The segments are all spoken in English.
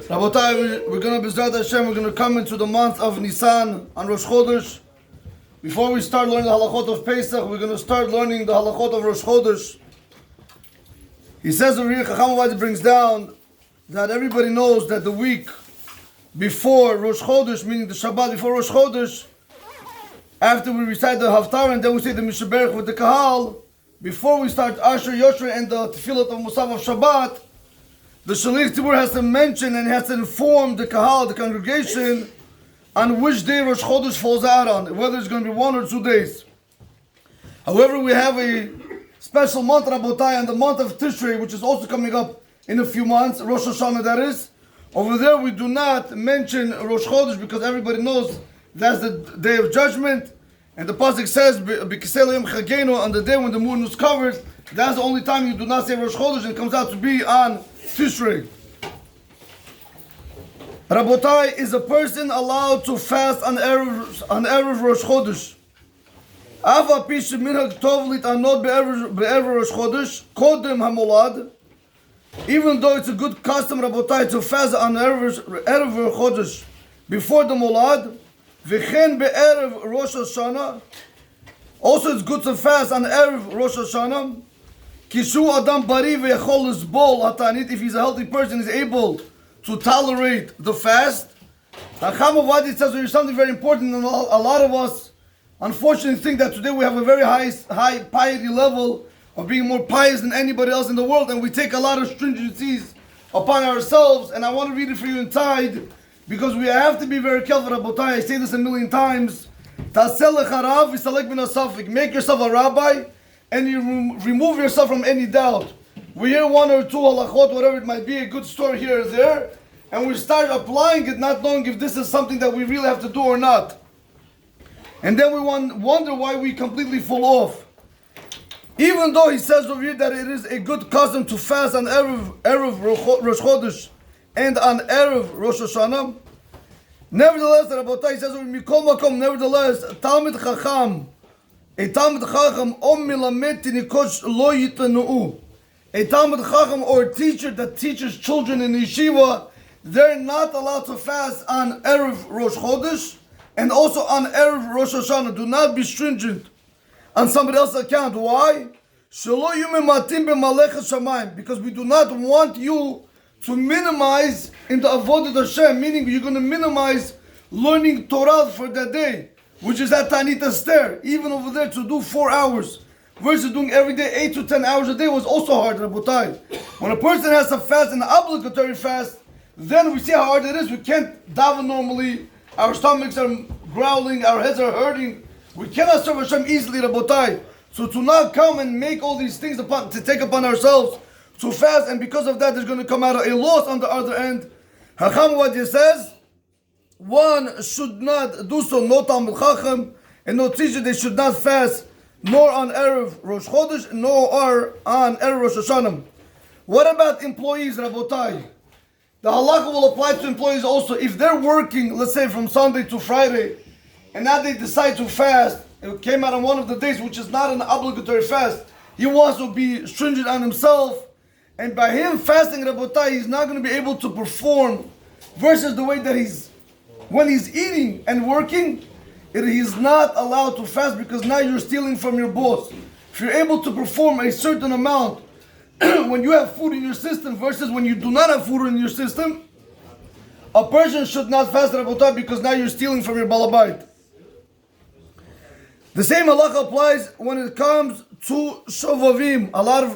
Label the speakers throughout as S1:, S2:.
S1: Rabotai, we're going to B'ezrat Hashem, we're going to come into the month of Nisan on Rosh Chodesh. Before we start learning the Halachot of Pesach, we're going to start learning the Halachot of Rosh Chodesh. He says over here, Chacham Avad brings down that everybody knows that the week before Rosh Chodesh, meaning the Shabbat before Rosh Chodesh, after we recite the Haftarah and then we say the Mishaberach with the Kahal, before we start Asher Yosher and the Tefillah of Mussar of Shabbat, the Shalich Tzibur has to mention and has to inform the Kahal, the congregation, on which day Rosh Chodesh falls out on, whether it's going to be 1 or 2 days. However, we have a special month, Rabotai, and the month of Tishrei, which is also coming up in a few months, Rosh Hashanah that is. Over there we do not mention Rosh Chodesh because everybody knows that's the day of judgment. And the Pasuk says, B'kisei Yom Chagenu, on the day when the moon was covered, that's the only time you do not say Rosh Chodesh, and it comes out to be on Tishrei. Rabotai, is a person allowed to fast on Erev Rosh Chodesh? Ava pi sheminhag tov litanot be'erev Rosh Chodesh kodem hamolad. Even though it's a good custom, Rabotai, to fast on Erev Rosh Chodesh before the Molad, v'chen be'erev Rosh Hashanah. Also, it's good to fast on Erev Rosh Hashanah. Kishu adam bari ve'yachol lisbol hatanit. If he's a healthy person, he's able to tolerate the fast. Chacham Avad says there's something very important, and a lot of us unfortunately think that today we have a very high piety level of being more pious than anybody else in the world, and we take a lot of stringencies upon ourselves. And I want to read it for you inside, because we have to be very careful, Rabotai. I say this a million times. Make yourself a rabbi, and you remove yourself from any doubt. We hear 1 or 2 halachot, whatever it might be, a good story here or there, and we start applying it, not knowing if this is something that we really have to do or not. And then we wonder why we completely fall off. Even though he says over here that it is a good custom to fast on Erev Rosh Chodesh and on Erev Rosh Hashanah, nevertheless, Rabotai says over Mikol Makom, nevertheless, Talmid Chacham, a Talmid Chacham, Om Milamed Tinikosh Lo Yitanu'u. A Talmid Chacham or a teacher that teaches children in yeshiva, they're not allowed to fast on Erev Rosh Chodesh and also on Erev Rosh Hashanah. Do not be stringent on somebody else's account. Why? Because we do not want you to minimize in the Avodat Hashem, meaning you're going to minimize learning Torah for that day, which is at Tanit Esther. Even over there to do 4 hours versus doing every day 8 to 10 hours a day was also hard, Rabotai. When a person has to fast, an obligatory fast, then we see how hard it is. We can't daven normally. Our stomachs are growling, our heads are hurting. We cannot serve Hashem easily, Rabotai. So to not come and make all these things to take upon ourselves to fast, and because of that there's going to come out a loss on the other end. Chacham Avad says, one should not do so, no Talmid Chacham and no teacher, they should not fast nor on Erev Rosh Chodesh, nor on Erev Rosh Hashanah. What about employees, Rabotai? The halakha will apply to employees also. If they're working, let's say from Sunday to Friday, and now they decide to fast, it came out on one of the days, which is not an obligatory fast, he wants to be stringent on himself, and by him fasting, Rabotai, he's not going to be able to perform versus the way that when he's eating and working, he's not allowed to fast because now you're stealing from your boss. If you're able to perform a certain amount when you have food in your system versus when you do not have food in your system, a person should not fast, Rabotai, because now you're stealing from your balabait. The same halakha applies when it comes to Shovavim.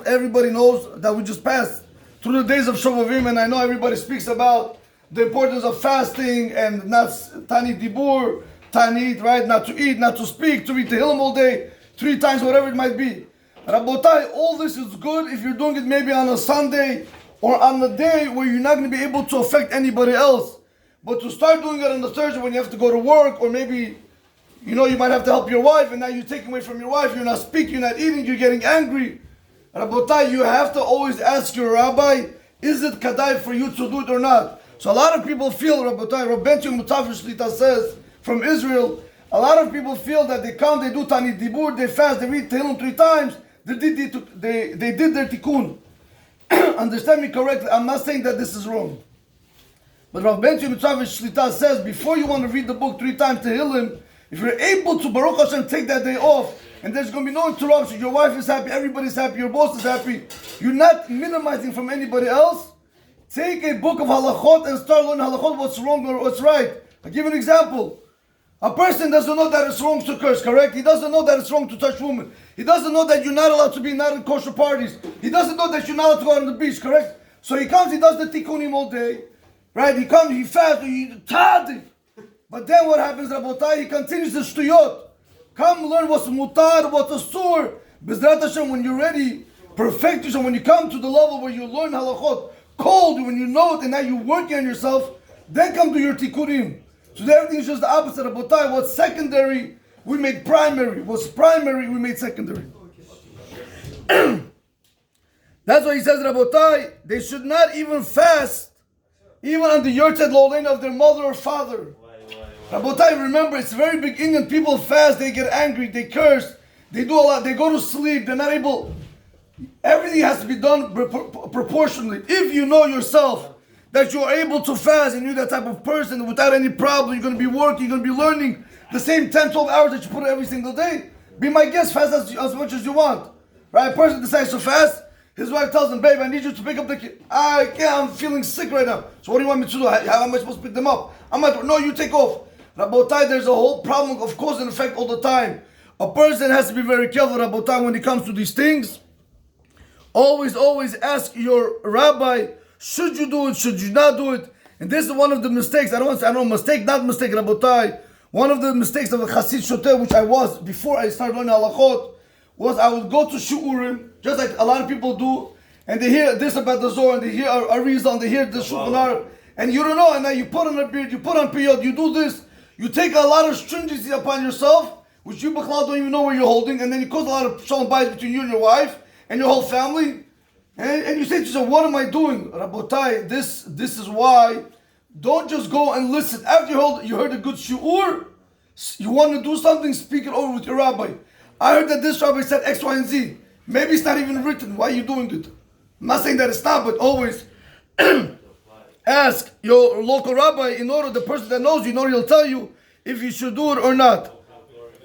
S1: Everybody knows that we just passed through the days of Shovavim, and I know everybody speaks about the importance of fasting and not Tanit Dibur, Tanit, right? Not to eat, not to speak, to read Tehillim all day, 3 times, whatever it might be. Rabotai, all this is good if you're doing it maybe on a Sunday or on a day where you're not going to be able to affect anybody else. But to start doing it on the Thursday when you have to go to work, or maybe you might have to help your wife, and now you're taking away from your wife, you're not speaking, you're not eating, you're getting angry. Rabotai, you have to always ask your rabbi, is it kadai for you to do it or not? So a lot of people feel, Rabotai, Rabbeinu Mutafish Shlita says from Israel, a lot of people feel that they come, they do Tanit Dibur, they fast, they read Tehillim 3 times, they did their tikkun. Understand me correctly, I'm not saying that this is wrong. But Rav Ben Mitzvah Shlita says, before you want to read the book 3 times to Tehillim, if you're able to, Baruch Hashem, take that day off, and there's going to be no interruption, your wife is happy, everybody's happy, your boss is happy, you're not minimizing from anybody else, take a book of halachot and start learning halachot, what's wrong or what's right. I'll give you an example. A person doesn't know that it's wrong to curse, correct? He doesn't know that it's wrong to touch women. He doesn't know that you're not allowed to be not in kosher parties. He doesn't know that you're not allowed to go out on the beach, correct? So he comes, he does the tikkunim all day, right? He comes, he fasts, he tadi. But then what happens, Rabotai? He continues the shtuyot. Come learn what's mutar, what's asur. B'ezrat Hashem, when you're ready, perfect yourself, when you come to the level where you learn halachot, cold, when you know it and now you're working on yourself, then come to your tikkunim. So everything is just the opposite. Rabotai, what's secondary, we made primary. What's primary, we made secondary. That's why he says, Rabotai, they should not even fast, even on the Yortzeit Lolein of their mother or father. Rabotai, remember, it's very big Indian. People fast, they get angry, they curse, they do a lot, they go to sleep, they're not able. Everything has to be done proportionally. If you know yourself that you're able to fast and you're that type of person without any problem, you're going to be working, you're going to be learning the same 10, 12 hours that you put in every single day, be my guest, fast as much as you want. Right? A person decides to fast, his wife tells him, babe, I need you to pick up the kid. I can't, I'm feeling sick right now. So what do you want me to do? How am I supposed to pick them up? I'm like, no, you take off. Rabotai, there's a whole problem of cause and effect all the time. A person has to be very careful, Rabotai, when it comes to these things. Always ask your rabbi, should you do it, should you not do it? And this is one of the mistakes, I don't know, mistake, not mistake, Rabotai. One of the mistakes of a Chassid Shoter, which I was before I started learning halachot, was I would go to shiurim, just like a lot of people do, and they hear this about the Zohar, and they hear Arizal, and they hear the Shulchan Aruch, and you don't know, and now you put on a beard, you put on piyot, you do this, you take a lot of stringency upon yourself, which you B'chlal don't even know where you're holding, and then you cause a lot of shalom bayis between you and your wife, and your whole family, and you say to yourself, what am I doing? Rabotai, this is why, don't just go and listen. After you heard a good shiur, you want to do something, speak it over with your rabbi. I heard that this rabbi said X, Y, and Z. Maybe it's not even written. Why are you doing it? I'm not saying that it's not, but always ask your local rabbi in order the person that knows you, in order he'll tell you if you should do it or not.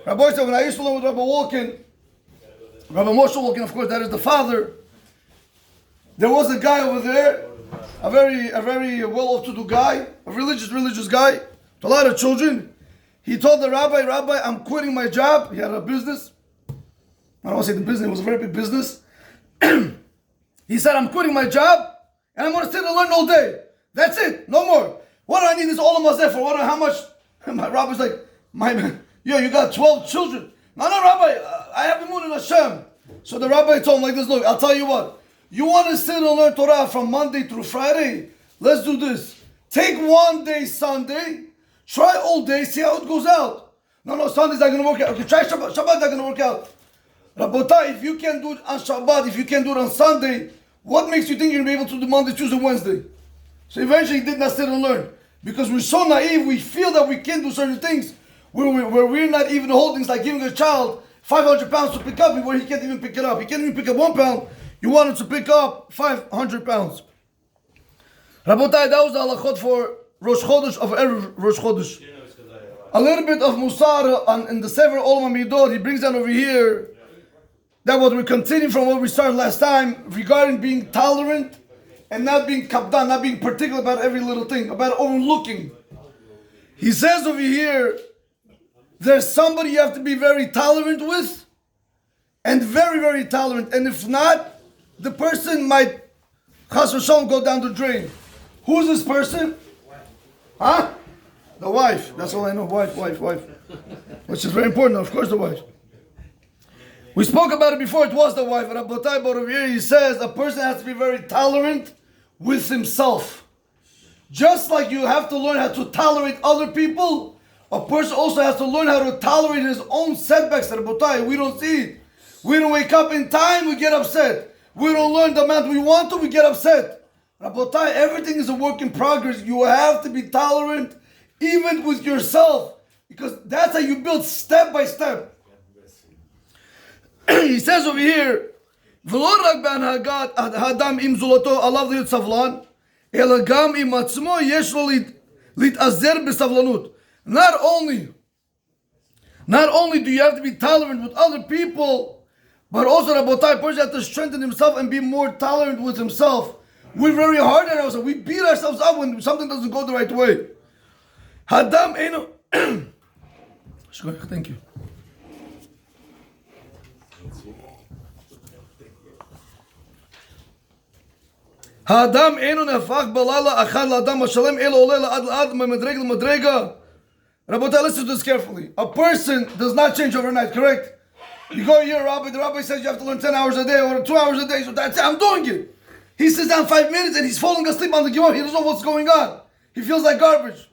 S1: Rabbi said, when I used to learn with Rabbi Walken, Rabbi Moshe Walken, of course, that is the father, there was a guy over there, a very well-off-to-do guy, a religious guy, with a lot of children. He told the rabbi, I'm quitting my job. He had a business. I don't want to say the business, it was a very big business. He said, I'm quitting my job, and I'm going to sit and learn all day. That's it, no more. What do I need this all of myself for? How much? My rabbi's like, my man, you got 12 children. No, Rabbi, I have emunah in Hashem. So the rabbi told him like this, look, I'll tell you what. You want to sit and learn Torah from Monday through Friday? Let's do this. Take one day Sunday, try all day, see how it goes out. No, Sunday's not going to work out. Okay, try Shabbat. Shabbat's not going to work out. Rabotai, if you can't do it on Shabbat, if you can't do it on Sunday, what makes you think you're going to be able to do Monday, Tuesday, Wednesday? So eventually he did not sit and learn. Because we're so naive, we feel that we can't do certain things where we're not even holding. It's like giving a child 500 pounds to pick up where he can't even pick it up. He can't even pick up 1 pound. You want him to pick up 500 pounds. Rabotai, that was the halachot for Rosh Chodesh of Erev Rosh Chodesh. A little bit of Mussar in the Sefer Olam Midot. He brings down over here that what we're continuing from what we started last time regarding being tolerant and not being kapdan, not being particular about every little thing, about overlooking. He says over here, there's somebody you have to be very tolerant with, and very, very tolerant. And if not, the person might, chas v'shalom, go down the drain. Who's this person? Huh? The wife. That's all I know. Wife. Which is very important, of course, the wife. We spoke about it before, it was the wife. Rabbotai, but over here he says a person has to be very tolerant with himself. Just like you have to learn how to tolerate other people, a person also has to learn how to tolerate his own setbacks. Rabbotai, we don't see it. We don't wake up in time, we get upset. We don't learn the amount we want to, we get upset. Rabbotai, everything is a work in progress. You have to be tolerant even with yourself, because that's how you build step by step. He says over here, אלא גם עם עצמו יש לו להתאזר בסבלנות. Not only do you have to be tolerant with other people, but also Rabotai, a person has to strengthen himself and be more tolerant with himself. We're very hard on ourselves. We beat ourselves up when something doesn't go the right way. Hadam eno. Thank you. האדם אינו נהפך בלילה אחד לאדם השלם אלא עולה לעד לעד ממדרגה למדרגה. Rabotai, listen to this carefully. A person does not change overnight, correct? You go here, Rabbi, the Rabbi says you have to learn 10 hours a day or 2 hours a day, so that's it, I'm doing it. He sits down 5 minutes and he's falling asleep on the Gemara. He doesn't know what's going on. He feels like garbage.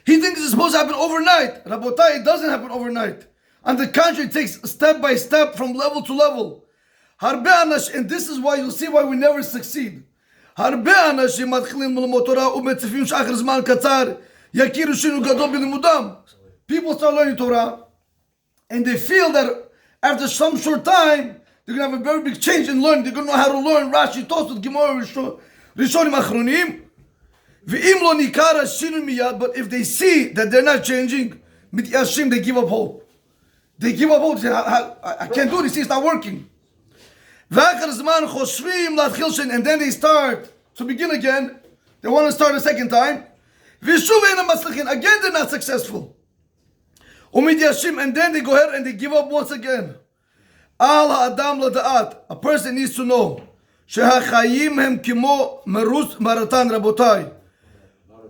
S1: He thinks it's supposed to happen overnight. Rabotai, it doesn't happen overnight. On the contrary, it takes step by step from level to level. And this is why you'll see why we never succeed. People start learning Torah and they feel that after some short time they're going to have a very big change in learning. They're going to know how to learn Rashi, Tosfot, Gemara, Rishonim, Achronim. But if they see that they're not changing, they give up hope. They give up hope. They say, I can't do this. It's not working. And then they start to begin again. They want to start a second time. Again, they're not successful. And then they go ahead and they give up once again. A person needs to know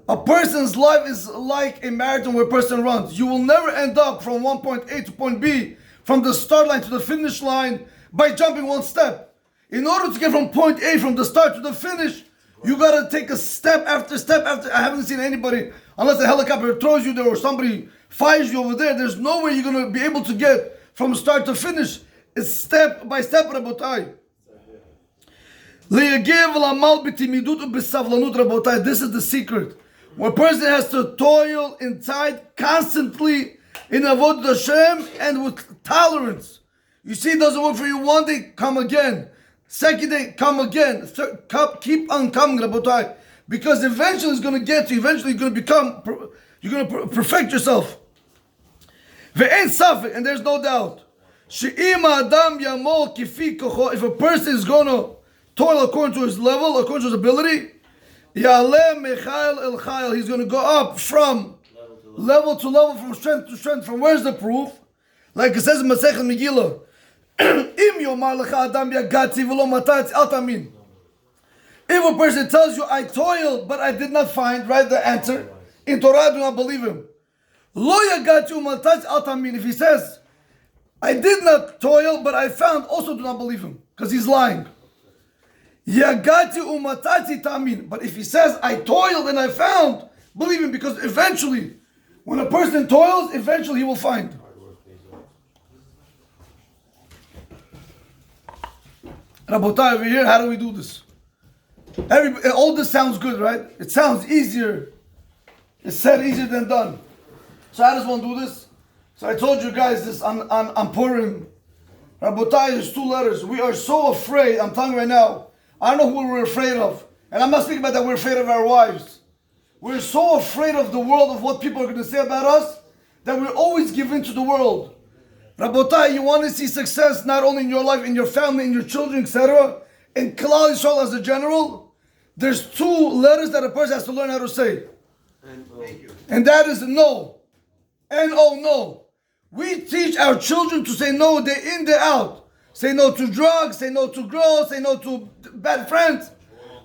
S1: a person's life is like a marathon where a person runs. You will never end up from one point A to point B, from the start line to the finish line, by jumping one step. In order to get from point A, from the start to the finish, you gotta take a step after step after. I haven't seen anybody, unless a helicopter throws you there or somebody fires you over there, there's no way you're gonna be able to get from start to finish. It's step by step, Rabotai. This is the secret. When a person has to toil inside constantly in Avodah Hashem and with tolerance. You see, it doesn't work for you one day, come again. Second day, come again. Keep on coming, Rabotai. Because eventually it's going to get you. Eventually you're going to become, you're going to perfect yourself. And there's no doubt. If a person is going to toil according to his level, according to his ability, he's going to go up from level to level, from strength to strength. From where's the proof? Like it says in Masechet Megillah, if a person tells you, I toiled, but I did not find the answer, in Torah, do not believe him. If he says, I did not toil, but I found, also do not believe him, because he's lying. But if he says, I toiled and I found, believe him, because eventually, when a person toils, eventually he will find. Rabotai, over here, how do we do this? All this sounds good, right? It sounds easier. It's said easier than done. So how does one do this? So I told you guys this on Purim. Rabotai, there's 2 letters. We are so afraid, I'm telling you right now, I don't know who we're afraid of. And I'm not speaking about that we're afraid of our wives. We're so afraid of the world, of what people are going to say about us, that we always give in to the world. Rabotai, you want to see success not only in your life, in your family, in your children, etc. In Klal Yisrael as a general, there's 2 letters that a person has to learn how to say. And that is no. N-O, no. We teach our children to say no day in, day out. Say no to drugs, say no to girls, say no to bad friends.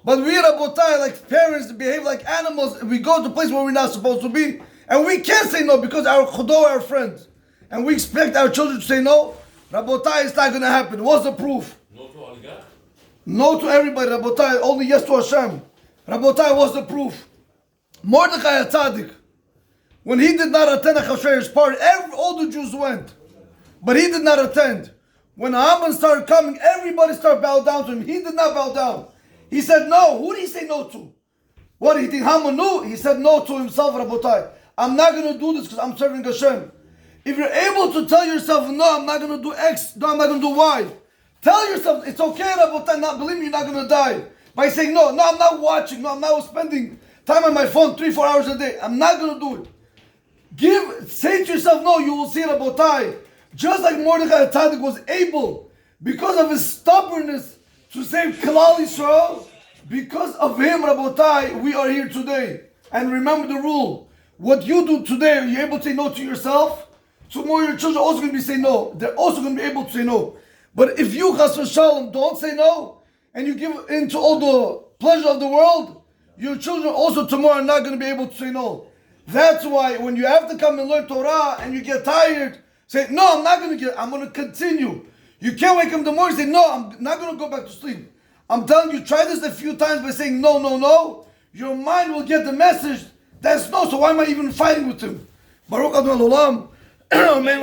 S1: But we, Rabotai, like parents, behave like animals. We go to a place where we're not supposed to be. And we can't say no because our chodo are our friends. And we expect our children to say no. Rabotai, it's not going to happen. What's the proof? No to oligarch? No to everybody, Rabotai. Only yes to Hashem. Rabotai, what's the proof? Mordechai HaTzadik, when he did not attend Achashverosh's party, all the Jews went. But he did not attend. When Haman started coming, everybody started bowing down to him. He did not bow down. He said no. Who did he say no to? What did he think Haman knew? He said no to himself, Rabotai. I'm not going to do this because I'm serving Hashem. If you're able to tell yourself, no, I'm not going to do X, no, I'm not going to do Y. Tell yourself, it's okay, Rabotai, not believe me, you're not going to die. by saying, no, I'm not watching, no, I'm not spending time on my phone 3-4 hours a day. I'm not going to do it. Say to yourself, no, you will see Rabotai. Just like Mordechai Tzaddik was able, because of his stubbornness, to save Klal Yisrael, because of him, Rabotai, we are here today. And remember the rule. What you do today, are you able to say no to yourself? Tomorrow your children are also going to be saying no. They're also going to be able to say no. But if you, Chas v'Shalom, don't say no, and you give in to all the pleasure of the world, your children also tomorrow are not going to be able to say no. That's why when you have to come and learn Torah and you get tired, say, no, I'm going to continue. You can't wake up in the morning and say, no, I'm not going to go back to sleep. I'm telling you, try this a few times by saying no. Your mind will get the message. That's no, so why am I even fighting with him? Baruch Adonai Olam. Amen.